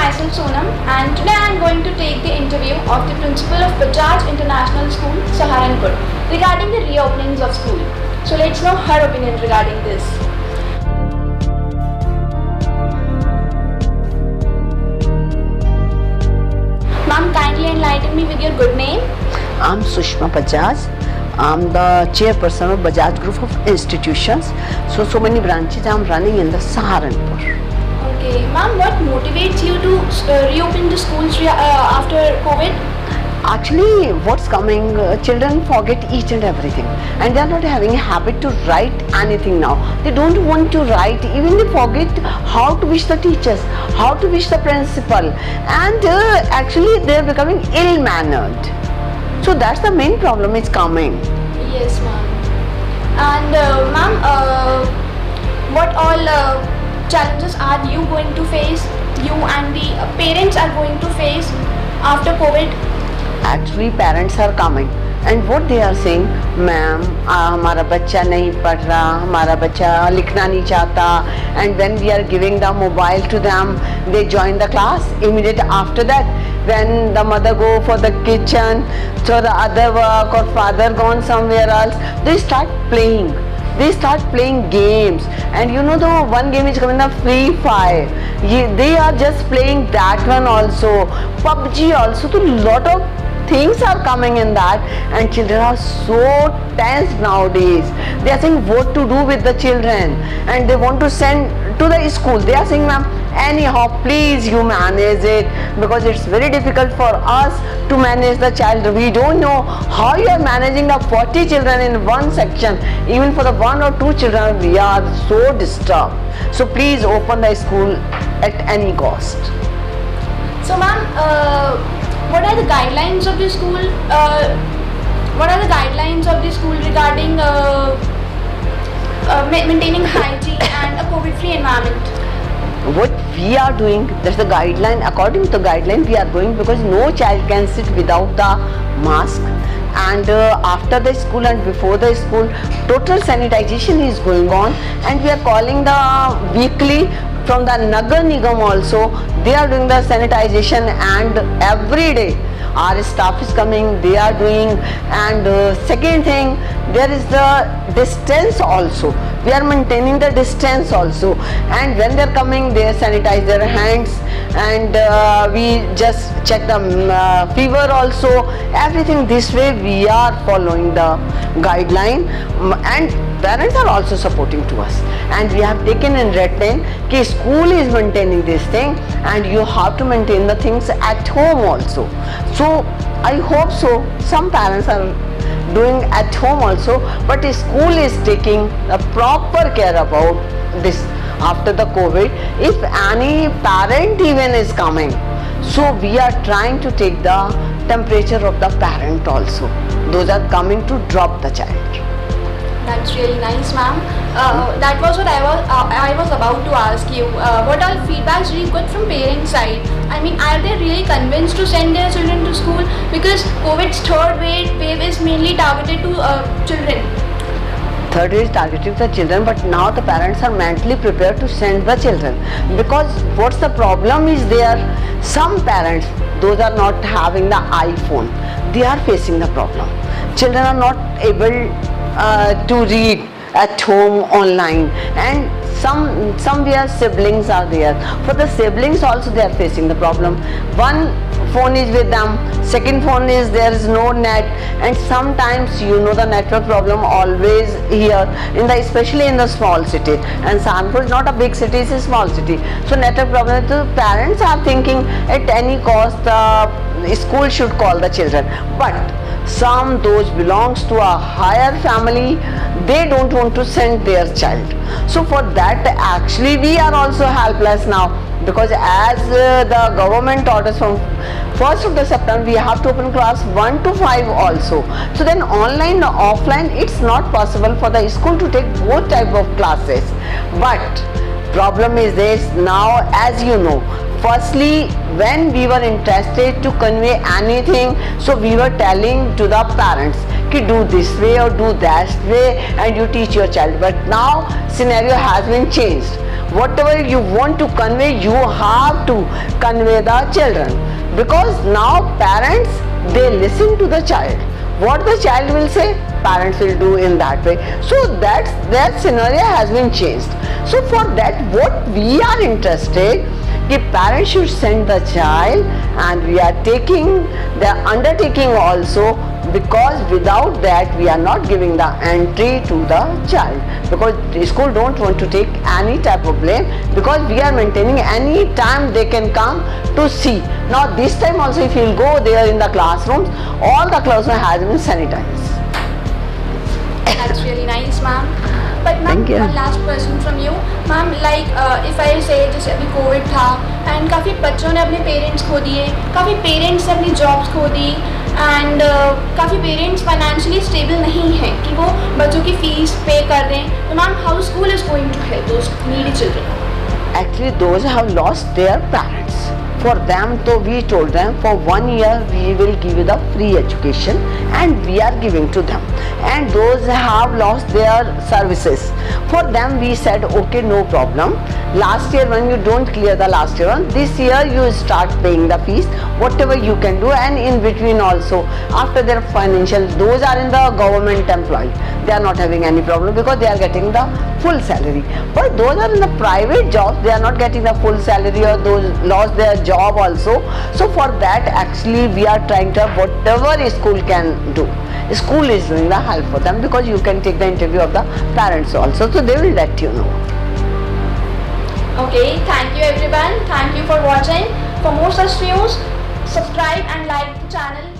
myself Sonam, and today I am going to take the interview of the principal of Bajaj International School, Saharanpur, regarding the reopenings of school. So let's know her opinion regarding this. Ma'am, kindly enlighten me with your good name. I'm Sushma Bajaj. I'm the chairperson of Bajaj Group of Institutions. So many branches I'm running in the Saharanpur. Okay, ma'am, what motivates you to reopen the schools after COVID? Actually, what's coming, children forget each and everything, and they are not having a habit to write anything now. They don't want to write, even they forget how to wish the teachers, how to wish the principal, and actually they are becoming ill-mannered. So that's the main problem is coming. Yes, ma'am. And ma'am, what all challenges are you going to face, you and the parents are going to face after COVID? Actually, parents are coming and what they are saying, ma'am, हमारा बच्चा नहीं पढ़ रहा, हमारा बच्चा लिखना नहीं चाहता, and when we are giving the mobile to them, they join the class. Immediately after that, when the mother go for the kitchen, so the other work or father gone somewhere else, they start playing. They start playing games, and you know the one game is coming, the Free Fire. They are just playing that one also. PUBG also. So lot of things are coming in that, and children are so tense nowadays. They are saying what to do with the children, and they want to send to the school. They are saying, ma'am, anyhow, please you manage it, because it's very difficult for us to manage the child. We don't know how you are managing the 40 children in one section. Even for the 1 or 2 children, we are so disturbed. So please open the school at any cost. So ma'am, what are the guidelines of the school? What are the guidelines of the school regarding maintaining hygiene and a COVID-free environment? What we are doing, that's the guideline. According to the guideline, we are going, because no child can sit without the mask. And after the school and before the school, total sanitization is going on, and we are calling the weekly from the Nagar Nigam also. They are doing the sanitization, and every day our staff is coming, they are doing. And second thing, there is the distance also. We are maintaining the distance also, and when they are coming, they sanitize their hands, and we just check the fever also. Everything this way we are following the guideline, and parents are also supporting to us, and we have taken in red line कि school is maintaining this thing, and you have to maintain the things at home also. So I hope so some parents are doing at home also, but school is taking a proper care about this after the COVID. If any parent even is coming, so we are trying to take the temperature of the parent also. Those are coming to drop the child. That's really nice, ma'am. That was what I was about to ask you. What all feedbacks do you got from parents' side? I mean, are they really convinced to send their children to school? Because COVID's third wave is mainly targeted to children. Third is targeted to the children, but now the parents are mentally prepared to send the children, because what's the problem is there, some parents, those are not having the iPhone, they are facing the problem. Children are not able to read at home online, and somewhere siblings are there. For the siblings also they are facing the problem. One phone is with them, second phone is there is no net, and sometimes you know the network problem always here in the, especially in the small city, and Saharanpur is not a big city, it's a small city. So network problem, the parents are thinking at any cost the school should call the children, but some those belongs to a higher family, they don't want to send their child. So for that actually we are also helpless now, because as the government orders from 1st of the September we have to open class 1 to 5 also. So then online or offline, it's not possible for the school to take both type of classes. But problem is this, now as you know, firstly, when we were interested to convey anything, so we were telling to the parents कि do this way or do that way and you teach your child. But now scenario has been changed. whatever you want to convey, you have to convey the children, because now parents, they listen to the child. What the child will say, parents will do in that way. So that scenario has been changed. So for that, what we are interested, the parents should send the child, and we are taking the undertaking also, because without that we are not giving the entry to the child, because the school don't want to take any type of blame, because we are maintaining any time they can come to see. Now this time also, if you will go there in the classrooms, all the classroom has been sanitized. That's really nice, ma'am. But ma'am, Thank you. one last question from you, ma'am. Like if I say जैसे अभी Covid था and काफ़ी बच्चों ने अपने parents खो दिए, काफ़ी पेरेंट्स ने अपनी जॉब्स खो दी, एंड काफ़ी पेरेंट्स फाइनेंशियली स्टेबल नहीं हैं कि वो बच्चों की फीस पे कर दें. तो ma'am, how school is going to help those needy children? Actually, those have lost their parents. For them, so we told them for 1 year we will give you the free education, and we are giving to them. And those have lost their services, for them we said okay, no problem. Last year when you don't clear the last year one, this year you start paying the fees, whatever you can do. And in between also, after their financial, those are in the government employee, they are not having any problem because they are getting the full salary. But those are in the private jobs, they are not getting the full salary, or those lost their job also. So for that, actually we are trying to have whatever school can do. School is doing the help for them, because you can take the interview of the parents also, so they will let you know. Okay, thank you everyone. Thank you for watching. For more such news, subscribe and like the channel.